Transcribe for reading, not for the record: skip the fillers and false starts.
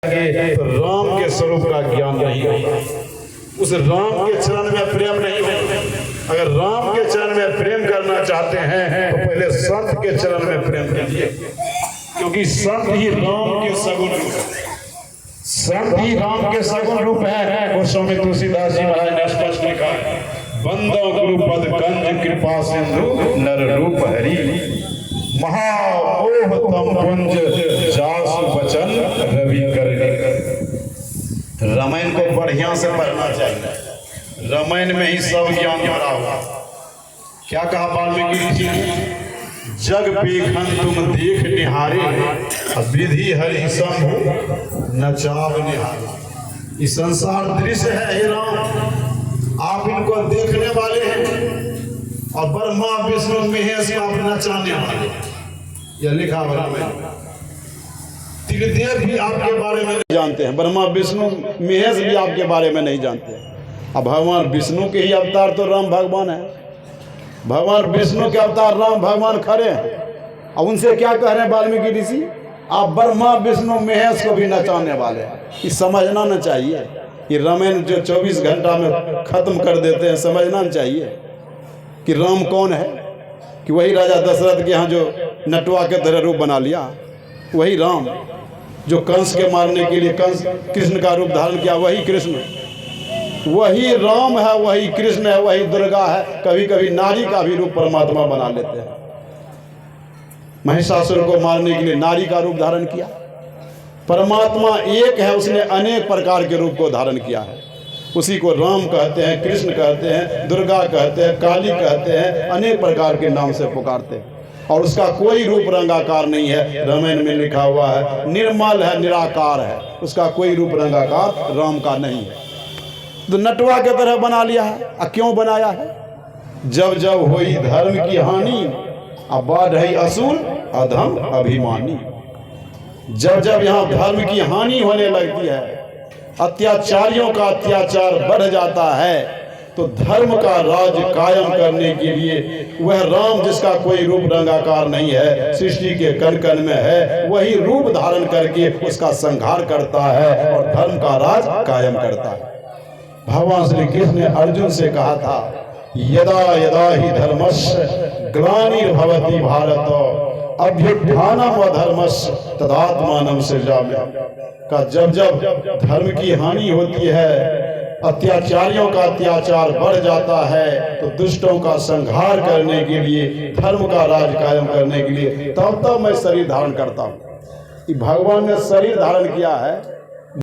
तो राम के स्वरूप का ज्ञान नहीं होगा, उस राम के चरण में प्रेम नहीं होगा। अगर राम के चरण में प्रेम करना चाहते हैं तो पहले संत के चरण में प्रेम कीजिए, क्योंकि संत ही राम के सगुण रूप है। संत ही राम के सगुण रूप है। गोस्वामी तुलसीदास जी महाराज ने स्पष्ट लिखा है, बंदो गुरु पद कंज कृपा सिंधु नर रूप हरि, महामोह तम कुंज जासु बचन रवि कर। रामायण को बढ़िया से पढ़ना चाहिए, रामायण में ही सब ज्ञान भरा हुआ। क्या कहा वाल्मीकि ऋषि ने, जग पेखन तुम देख निहारे, विधि हरि शंभु नचाव निहारे। इस संसार दृश्य है हे राम, आप इनको देखने वाले हैं और ब्रह्मा विष्णु महेश आप नचाने वाले। यह लिखा हुआ है। त्रिदेव भी आपके बारे में नहीं जानते हैं, ब्रह्मा विष्णु महेश भी आपके बारे में नहीं जानते। अब भगवान विष्णु के ही अवतार तो राम भगवान है, भगवान विष्णु के अवतार राम भगवान खड़े हैं। अब उनसे क्या कह रहे हैं वाल्मीकि ऋषि, आप ब्रह्मा विष्णु महेश को भी नचाने वाले हैं। ये समझना न चाहिए, ये रामायण जो 24 घंटा में खत्म कर देते हैं, समझना चाहिए कि राम कौन है, कि वही राजा दशरथ के यहाँ जो नटवा के तरह रूप बना लिया, वही राम जो कंस के मारने के लिए कंस कृष्ण का रूप धारण किया, वही कृष्ण, वही राम है, वही कृष्ण है, वही दुर्गा है। कभी कभी नारी का भी रूप परमात्मा बना लेते हैं। महिषासुर को मारने के लिए नारी का रूप धारण किया। परमात्मा एक है, उसने अनेक प्रकार के रूप को धारण किया है। उसी को राम कहते हैं, कृष्ण कहते हैं, दुर्गा कहते हैं, काली कहते हैं, अनेक प्रकार के नाम से पुकारते हैं। और उसका कोई रूप रंगाकार नहीं है। रामायण में लिखा हुआ है, निर्मल है, निराकार है, उसका कोई रूप रंगाकार राम का नहीं है। तो नटवा के तरह बना लिया है। क्यों बनाया है? जब जब हुई धर्म की हानि, अब बढ़ रही असुर अधम अभिमानी। जब जब यहाँ धर्म की हानि होने लगती है, अत्याचारियों का अत्याचार बढ़ जाता है, तो धर्म का राज कायम करने के लिए वह राम जिसका कोई रूप रंगाकार नहीं है, सृष्टि के कण कण में है, वही रूप धारण करके उसका संहार करता है और धर्म का राज कायम करता है। भगवान श्री कृष्ण ने अर्जुन से कहा था, यदा यदा ही धर्मस्य ग्लानिर्भवति भारत अभ्युत्थानम् अधर्मस्य तदात्मानं सृजामि। का जब जब धर्म की हानि होती है, अत्याचारियों का अत्याचार बढ़ जाता है, तो दुष्टों का संहार करने के लिए, धर्म का राज कायम करने के लिए तब तब मैं शरीर धारण करता हूँ। भगवान ने शरीर धारण किया है